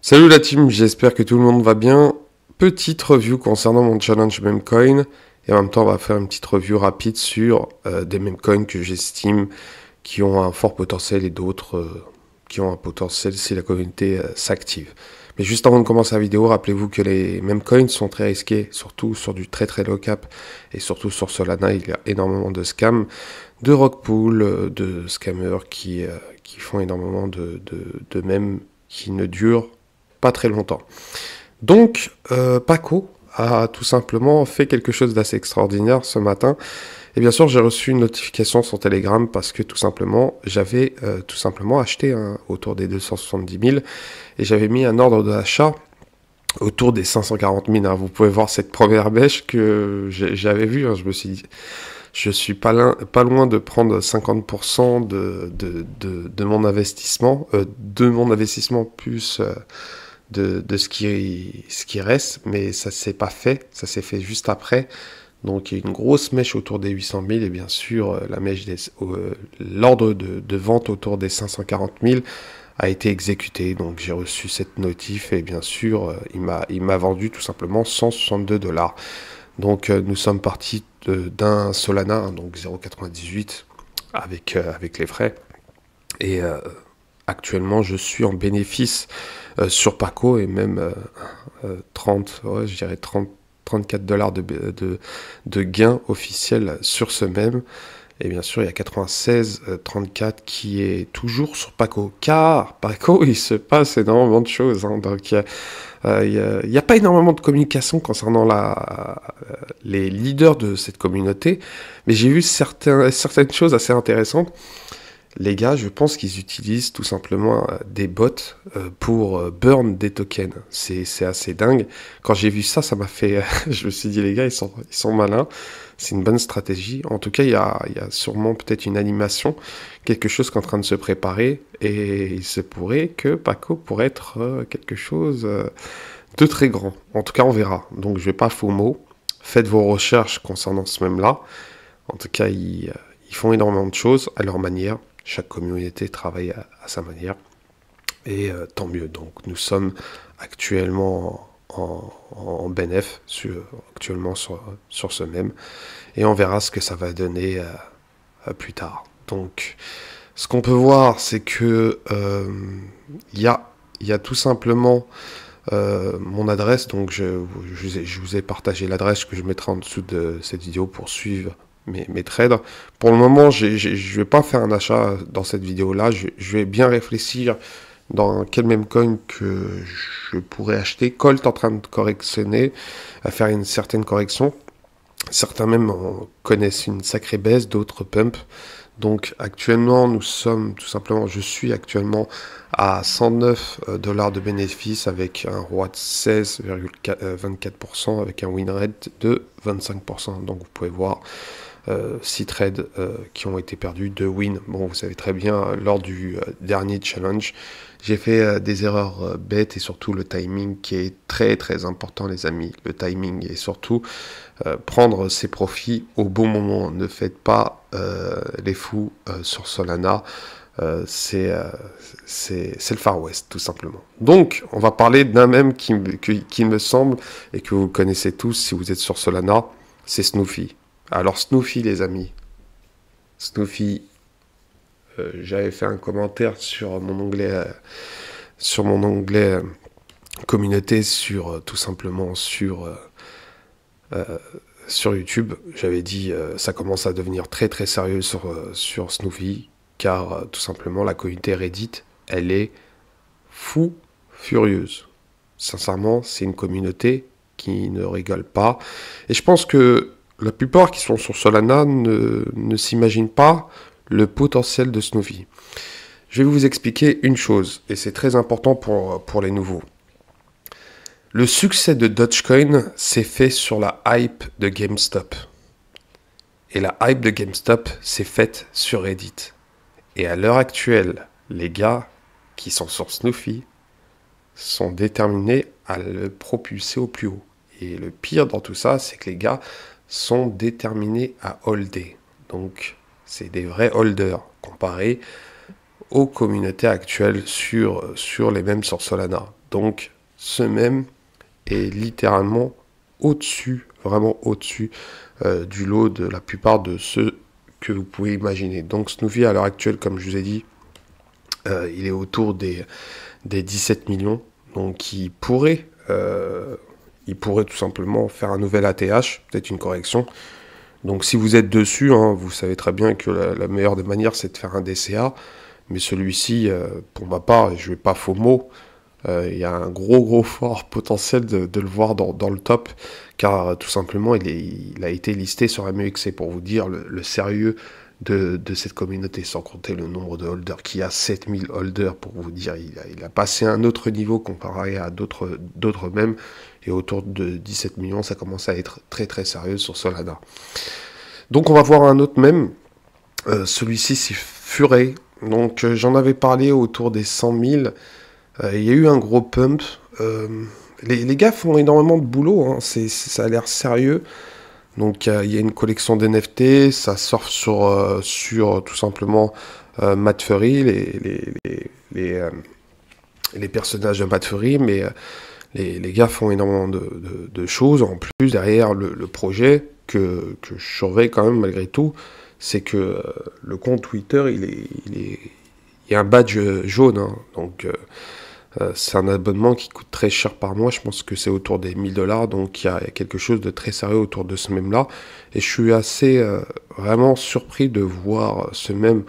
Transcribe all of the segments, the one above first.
Salut la team, j'espère que tout le monde va bien. Petite review concernant mon challenge Memecoin. Et en même temps, on va faire une petite review rapide sur des Memecoins que j'estime qui ont un fort potentiel et d'autres qui ont un potentiel si la communauté s'active. Mais juste avant de commencer la vidéo, rappelez-vous que les Memecoins sont très risqués, surtout sur du très très low cap et surtout sur Solana. Il y a énormément de scams, de rug pool, de scammers qui font énormément de mèmes qui ne durent pas très longtemps. Donc, Paco a tout simplement fait quelque chose d'assez extraordinaire ce matin. Et bien sûr, j'ai reçu une notification sur Telegram parce que tout simplement, j'avais tout simplement acheté autour des 270 000 et j'avais mis un ordre d'achat autour des 540 000. Hein. Vous pouvez voir cette première bêche que j'avais vue. Hein. Je me suis dit, je suis pas loin de prendre 50% de mon investissement, plus de ce qui reste, mais ça s'est pas fait, ça s'est fait juste après. Donc il y a une grosse mèche autour des 800 000 et bien sûr l'ordre de vente autour des 540 000 a été exécuté. Donc j'ai reçu cette notif et bien sûr il m'a vendu tout simplement 162 dollars. Donc nous sommes partis d'un Solana, hein, donc 0,98 avec les frais. Et actuellement je suis en bénéfice sur Paco et même 30, ouais, je dirais 30, 34 dollars de gains officiels sur ce même. Et bien sûr, il y a 96, 34 qui est toujours sur Paco. Car Paco, il se passe énormément de choses. Hein, donc, il y a pas énormément de communication concernant les leaders de cette communauté. Mais j'ai vu certaines choses assez intéressantes. Les gars, je pense qu'ils utilisent tout simplement des bots pour burn des tokens. C'est assez dingue. Quand j'ai vu ça, ça m'a fait... je me suis dit, les gars, ils sont malins. C'est une bonne stratégie. En tout cas, il y a sûrement peut-être une animation, quelque chose qui est en train de se préparer. Et il se pourrait que Paco pourrait être quelque chose de très grand. En tout cas, on verra. Donc, je vais pas faux mot. Faites vos recherches concernant ce même-là. En tout cas, ils font énormément de choses à leur manière. Chaque communauté travaille à sa manière. Et tant mieux. Donc nous sommes actuellement en bénéf actuellement sur ce même. Et on verra ce que ça va donner plus tard. Donc ce qu'on peut voir, c'est que il y a tout simplement mon adresse. Donc je vous ai partagé l'adresse que je mettrai en dessous de cette vidéo pour suivre mes trades. Pour le moment, je ne vais pas faire un achat dans cette vidéo-là. Je vais bien réfléchir dans quel même coin que je pourrais acheter. Colt en train de correctionner, à faire une certaine correction. Certains même connaissent une sacrée baisse, d'autres pump. Donc actuellement, nous sommes tout simplement, je suis actuellement à 109 dollars de bénéfice avec un ROI de 16,24% avec un win rate de 25%. Donc vous pouvez voir 6 trades qui ont été perdus, 2 wins. Bon, vous savez très bien, lors du dernier challenge, j'ai fait des erreurs bêtes et surtout le timing qui est très très important, les amis. Le timing et surtout prendre ses profits au bon moment. Ne faites pas les fous sur Solana. C'est le Far West, tout simplement. Donc, on va parler d'un même qui me semble, et que vous connaissez tous si vous êtes sur Solana, c'est Snoofy. Alors Snoofy, les amis, Snoofy, j'avais fait un commentaire sur mon onglet communauté, tout simplement sur YouTube. J'avais dit ça commence à devenir très très sérieux sur Snoofy, car tout simplement la communauté Reddit, elle est furieuse. Sincèrement, c'est une communauté qui ne rigole pas. Et je pense que la plupart qui sont sur Solana ne s'imaginent pas le potentiel de Snoofy. Je vais vous expliquer une chose, et c'est très important pour les nouveaux. Le succès de Dogecoin s'est fait sur la hype de GameStop. Et la hype de GameStop s'est faite sur Reddit. Et à l'heure actuelle, les gars qui sont sur Snoofy sont déterminés à le propulser au plus haut. Et le pire dans tout ça, c'est que les gars sont déterminés à holder. Donc, c'est des vrais holders comparés aux communautés actuelles sur les mêmes sur Solana. Donc ce mème est littéralement au-dessus, vraiment au-dessus du lot de la plupart de ceux que vous pouvez imaginer. Donc Snoofy à l'heure actuelle, comme je vous ai dit, il est autour des 17 millions. Donc il pourrait tout simplement faire un nouvel ATH, peut-être une correction. Donc si vous êtes dessus, hein, vous savez très bien que la meilleure des manières c'est de faire un DCA. Mais celui-ci, pour ma part, je ne vais pas faux mot, il y a un gros fort potentiel de le voir dans le top, car tout simplement il a été listé sur MEXC pour vous dire le sérieux de cette communauté, sans compter le nombre de holders, qui a 7000 holders pour vous dire, il a passé un autre niveau comparé à d'autres mêmes, et autour de 17 millions, ça commence à être très sérieux sur Solana. Donc on va voir un autre mème, celui-ci c'est Furet, donc j'en avais parlé autour des 100 000, il y a eu un gros pump, les gars font énormément de boulot, hein, ça a l'air sérieux. Donc il y a une collection d'NFT, ça surfe sur tout simplement Matt Furry, les personnages de Matt Furry, mais les gars font énormément de choses. En plus, derrière le projet que je surveille quand même malgré tout, c'est que le compte Twitter, il y a un badge jaune, hein, donc c'est un abonnement qui coûte très cher par mois, je pense que c'est autour des 1000 $, donc il y a quelque chose de très sérieux autour de ce mème-là. Et je suis assez vraiment surpris de voir ce mème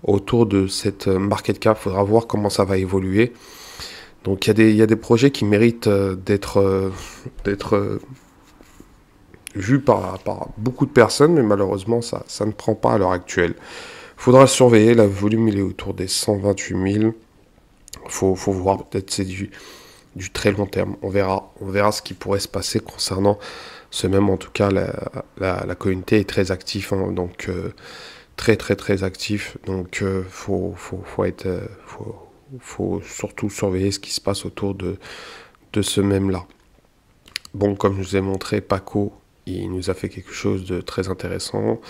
autour de cette market cap. Il faudra voir comment ça va évoluer. Donc il y a des projets qui méritent d'être vus par beaucoup de personnes, mais malheureusement ça ne prend pas à l'heure actuelle. Il faudra le surveiller, le volume il est autour des 128 000. Faut voir, peut-être c'est du très long terme. On verra ce qui pourrait se passer concernant ce même. En tout cas, la communauté est très active, hein, donc très actif. Donc faut surtout surveiller ce qui se passe autour de ce même là. Bon, comme je vous ai montré, Paco, il nous a fait quelque chose de très intéressant.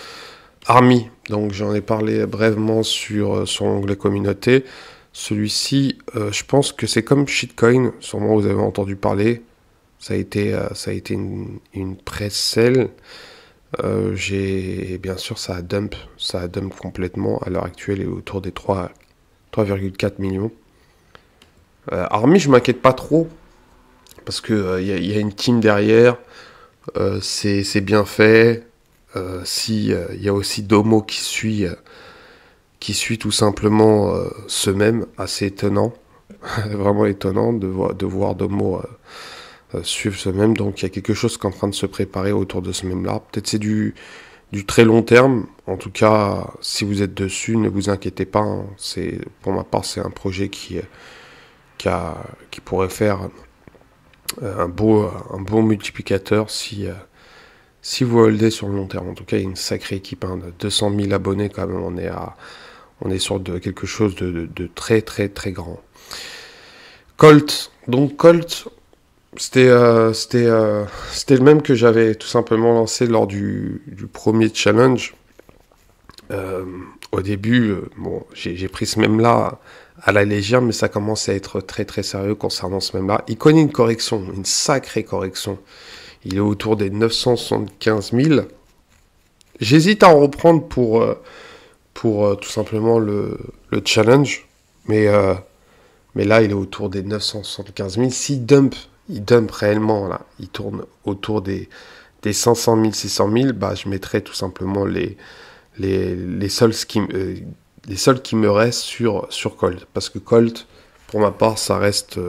Army, donc j'en ai parlé brièvement sur l'onglet communauté. Celui-ci, je pense que c'est comme Shitcoin, sûrement vous avez entendu parler. Ça a été une pré-sell. Bien sûr, ça a dump complètement. À l'heure actuelle, il est autour des 3,4 millions. Army, je m'inquiète pas trop, parce que y a une team derrière. C'est bien fait. Il y a aussi Domo qui suit tout simplement ce même, assez étonnant, vraiment étonnant de voir Domo suivre ce même. Donc il y a quelque chose qui est en train de se préparer autour de ce même-là. Peut-être c'est du très long terme. En tout cas, si vous êtes dessus, ne vous inquiétez pas, hein. Pour ma part, c'est un projet qui pourrait faire un beau multiplicateur si vous holdez sur le long terme. En tout cas, il y a une sacrée équipe, hein, de 200 000 abonnés quand même. On est sur quelque chose de très grand. Colt. Donc Colt, c'était le même que j'avais tout simplement lancé lors du premier challenge. Au début, j'ai pris ce même-là à la légère, mais ça commence à être très sérieux concernant ce même-là. Il connaît une correction, une sacrée correction. Il est autour des 975 000. J'hésite à en reprendre pour tout simplement le challenge. Mais là, il est autour des 975 000. S'il il dump réellement, là, il tourne autour des 500 000, 600 000, bah, je mettrai tout simplement les soldes qui me restent sur Colt. Parce que Colt, pour ma part, ça reste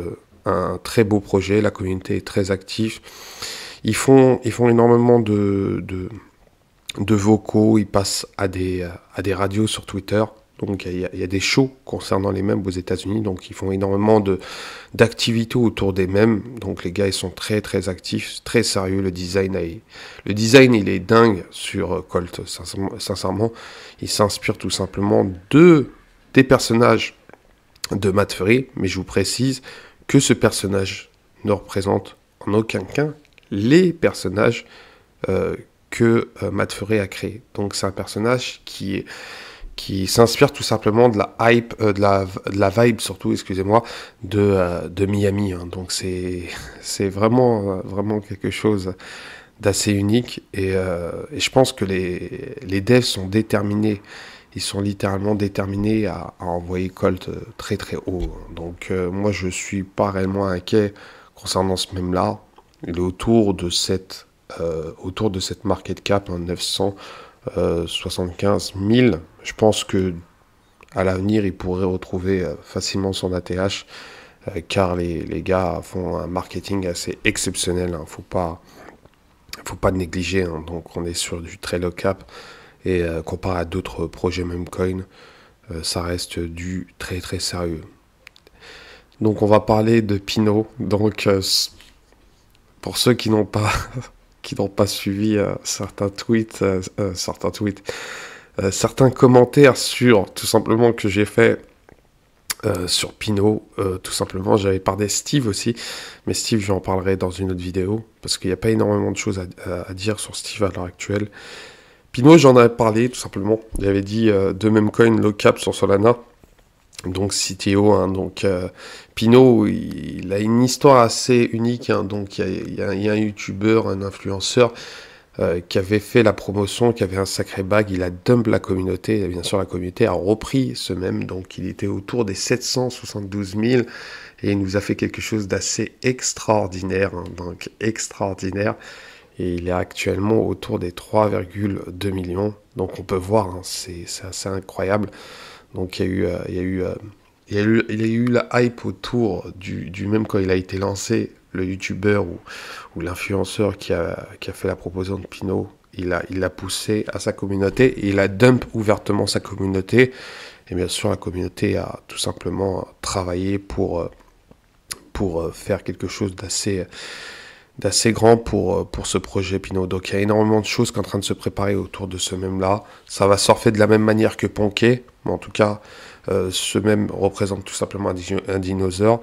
un très beau projet. La communauté est très active. Ils font énormément de vocaux, ils passent à des radios sur Twitter. Donc il y a des shows concernant les mèmes aux États-Unis, donc ils font énormément d'activités autour des mèmes. Donc les gars, ils sont très actifs, très sérieux. Le design il est dingue sur Colt. Sincèrement, il s'inspire tout simplement des personnages de Matt Furry, mais je vous précise que ce personnage ne représente en aucun cas les personnages que Matt Furry a créés. Donc c'est un personnage qui qui s'inspire tout simplement de la hype, de la vibe surtout, excusez-moi, de Miami. Hein. Donc c'est vraiment, vraiment quelque chose d'assez unique et je pense que les devs sont déterminés. Ils sont littéralement déterminés à envoyer Colt très très haut. Donc moi je suis pas réellement inquiet concernant ce même-là. Il est autour de cette market cap, hein, 975 000. Je pense que à l'avenir il pourrait retrouver facilement son ATH car les gars font un marketing assez exceptionnel. Hein. Faut pas négliger. Hein. Donc on est sur du très low cap. Et comparé à d'autres projets Memecoin, ça reste du très très sérieux. Donc on va parler de Pinot. Donc pour ceux qui n'ont pas qui n'ont pas suivi certains commentaires sur tout simplement que j'ai fait sur Pinot, tout simplement j'avais parlé Steve aussi, mais Steve j'en parlerai dans une autre vidéo parce qu'il n'y a pas énormément de choses à dire sur Steve à l'heure actuelle. Pinot, j'en avais parlé tout simplement. J'avais dit de Memecoin low cap sur Solana. Donc CTO, hein, donc Pinot, il a une histoire assez unique. Hein, donc il y a un YouTuber, un influenceur qui avait fait la promotion, qui avait un sacré bag. Il a dump la communauté. Et bien sûr, la communauté a repris ce même. Donc il était autour des 772 000 et il nous a fait quelque chose d'assez extraordinaire. Hein, donc extraordinaire. Et il est actuellement autour des 3,2 millions. Donc on peut voir, hein, c'est assez incroyable. Donc il y a eu la hype autour du même quand il a été lancé, le youtubeur ou l'influenceur qui a fait la proposition de Pinot. Il l'a poussé à sa communauté et il a dump ouvertement sa communauté. Et bien sûr, la communauté a tout simplement travaillé pour faire quelque chose d'assez grand pour ce projet Pinot. Donc il y a énormément de choses qui sont en train de se préparer autour de ce même-là. Ça va surfer de la même manière que Ponké, mais en tout cas, ce même représente tout simplement un dinosaure.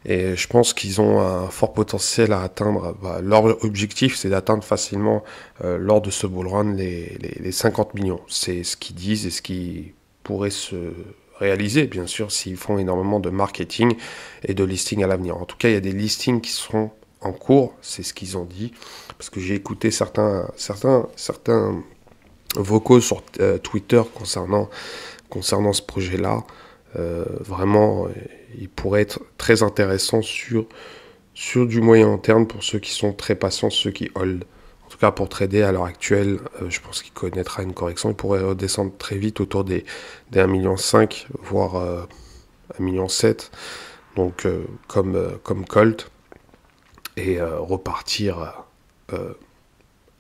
Et je pense qu'ils ont un fort potentiel à atteindre. Leur objectif, c'est d'atteindre facilement, lors de ce bull run, les 50 millions. C'est ce qu'ils disent et ce qui pourrait se réaliser, bien sûr, s'ils font énormément de marketing et de listing à l'avenir. En tout cas, il y a des listings qui seront en cours, c'est ce qu'ils ont dit, parce que j'ai écouté certains vocaux sur Twitter concernant ce projet-là. Vraiment, il pourrait être très intéressant sur du moyen terme pour ceux qui sont très patients, ceux qui hold. En tout cas, pour trader à l'heure actuelle, je pense qu'il connaîtra une correction. Il pourrait redescendre très vite autour des 1,5 million, voire 1,7 million. Donc, comme Colt. Et repartir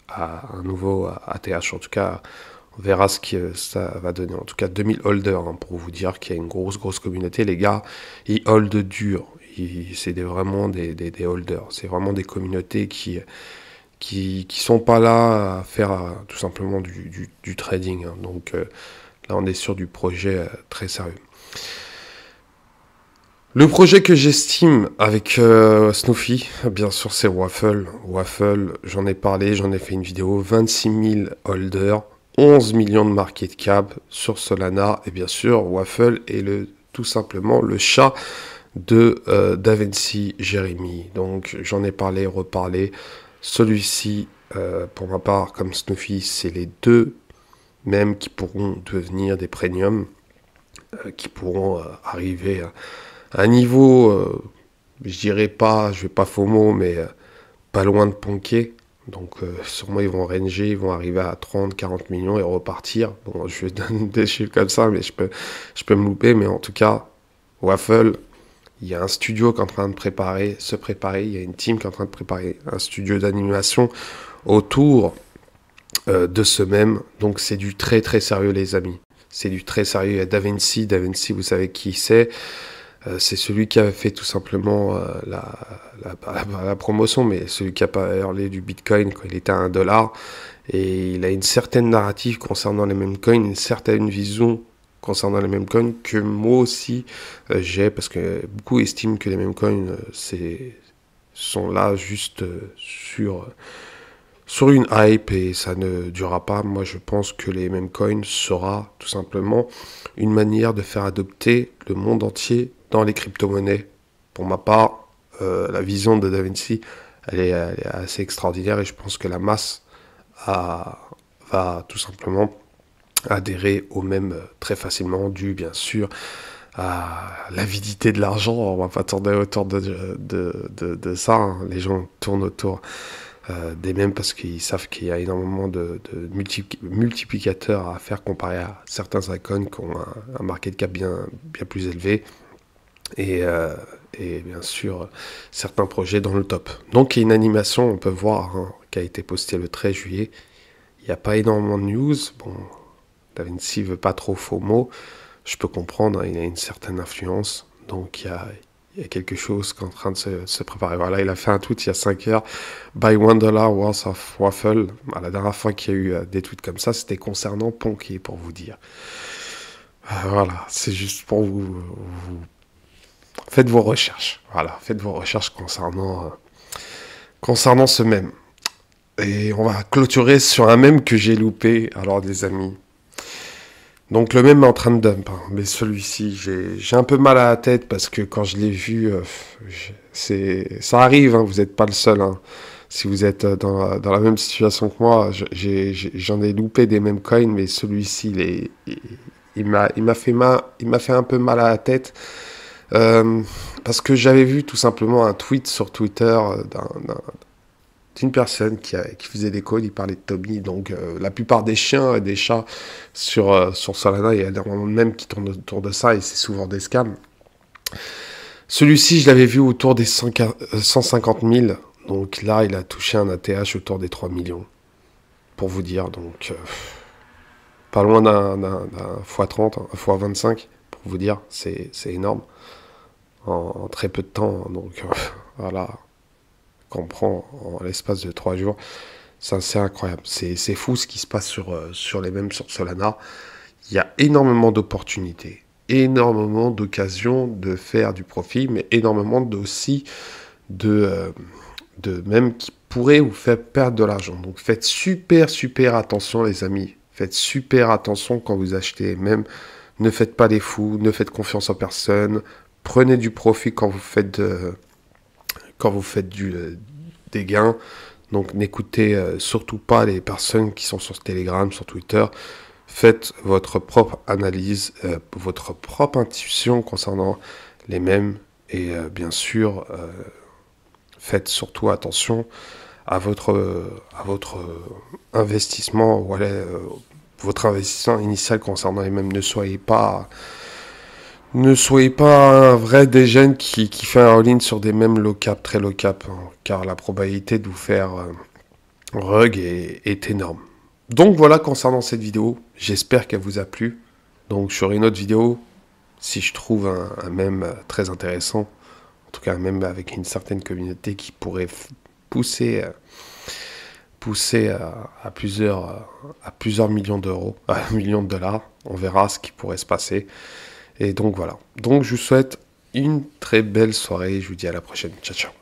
à un nouveau ATH. En tout cas, on verra ce que ça va donner. En tout cas, 2000 holders, hein, pour vous dire qu'il y a une grosse communauté. Les gars, ils hold dur. C'est vraiment des holders. C'est vraiment des communautés qui sont pas là à faire tout simplement du trading. Hein. Donc là, on est sur du projet très sérieux. Le projet que j'estime avec Snoofy, bien sûr, c'est Waffle. Waffle, j'en ai parlé, j'en ai fait une vidéo, 26 000 holders, 11 millions de market cap sur Solana. Et bien sûr, Waffle est tout simplement le chat de Davinci Jeremy. Donc, j'en ai parlé, reparlé. Celui-ci, pour ma part, comme Snoofy, c'est les deux mêmes qui pourront devenir des premiums, qui pourront arriver à un niveau, je dirais pas, je vais pas faux mot, mais pas loin de Ponké. Donc sûrement ils vont ranger, ils vont arriver à 30-40 millions et repartir. Bon, je vais donner des chiffres comme ça, mais je peux me louper. Mais en tout cas, Waffle, il y a un studio qui est en train de se préparer. Il y a une team qui est en train de préparer un studio d'animation autour de ce même. Donc c'est du très très sérieux, les amis. C'est du très sérieux. Il y a Davinci. Davinci, vous savez qui c'est. C'est celui qui avait fait tout simplement la promotion, mais celui qui a parlé du Bitcoin quand il était à $1. Et il a une certaine narrative concernant les memecoins, une certaine vision concernant les memecoins que moi aussi j'ai, parce que beaucoup estiment que les memecoins sont là juste sur une hype et ça ne durera pas. Moi, je pense que les meme coins sera tout simplement une manière de faire adopter le monde entier dans les crypto-monnaies. Pour ma part, la vision de DaVinci, elle est assez extraordinaire et je pense que la masse va tout simplement adhérer au mème très facilement, dû bien sûr à l'avidité de l'argent. On va pas tourner autour de ça, hein. Les gens tournent autour des mêmes parce qu'ils savent qu'il y a énormément de multiplicateurs à faire comparé à certains icônes qui ont un market cap bien plus élevé et bien sûr certains projets dans le top. Donc il y a une animation, on peut voir, hein, qui a été postée le 13 juillet. Il n'y a pas énormément de news. Bon, DaVinci veut pas trop FOMO. Je peux comprendre, hein, il a une certaine influence. Donc il y a quelque chose qui est en train de se préparer. Voilà, il a fait un tweet il y a 5 heures. Buy $1 worth of waffle. La dernière fois qu'il y a eu des tweets comme ça, c'était concernant Ponky, pour vous dire. Voilà, c'est juste pour vous. Faites vos recherches. Voilà, faites vos recherches concernant ce mème. Et on va clôturer sur un mème que j'ai loupé. Alors, des amis. Donc, le mème est en train de dump, hein. Mais celui-ci, j'ai un peu mal à la tête parce que quand je l'ai vu, ça arrive, hein, vous n'êtes pas le seul, hein. Si vous êtes dans la même situation que moi, j'en ai loupé des meme coins, mais celui-ci, il m'a fait un peu mal à la tête. Parce que j'avais vu tout simplement un tweet sur Twitter d'une personne qui faisait des calls, il parlait de Tommy. Donc la plupart des chiens et des chats sur Solana, il y a énormément de mèmes qui tournent autour de ça et c'est souvent des scams. Celui-ci, je l'avais vu autour des 150 000. Donc là, il a touché un ATH autour des 3 millions. Pour vous dire, donc pas loin d'un x30, un x25. Pour vous dire, c'est énorme. En très peu de temps, donc voilà, qu'on prend en l'espace de 3 jours, c'est incroyable, c'est fou ce qui se passe sur les mêmes sur Solana. Il y a énormément d'opportunités, énormément d'occasions de faire du profit, mais énormément aussi de même qui pourraient vous faire perdre de l'argent. Donc faites super attention les amis, faites super attention quand vous achetez, même ne faites pas les fous, ne faites confiance en personne. Prenez du profit quand vous faites des gains. Donc n'écoutez surtout pas les personnes qui sont sur Telegram, sur Twitter. Faites votre propre analyse, votre propre intuition concernant les mèmes. Et bien sûr, faites surtout attention à votre investissement, votre investissement initial concernant les mèmes. Ne soyez pas un vrai dégène qui fait un all-in sur des mêmes low cap, très low cap, hein, car la probabilité de vous faire rug est énorme. Donc voilà concernant cette vidéo, j'espère qu'elle vous a plu. Donc sur une autre vidéo, si je trouve un mème très intéressant, en tout cas un mème avec une certaine communauté qui pourrait pousser à plusieurs millions d'euros, à millions de dollars, on verra ce qui pourrait se passer. Et donc voilà. Donc je vous souhaite une très belle soirée. Je vous dis à la prochaine. Ciao, ciao.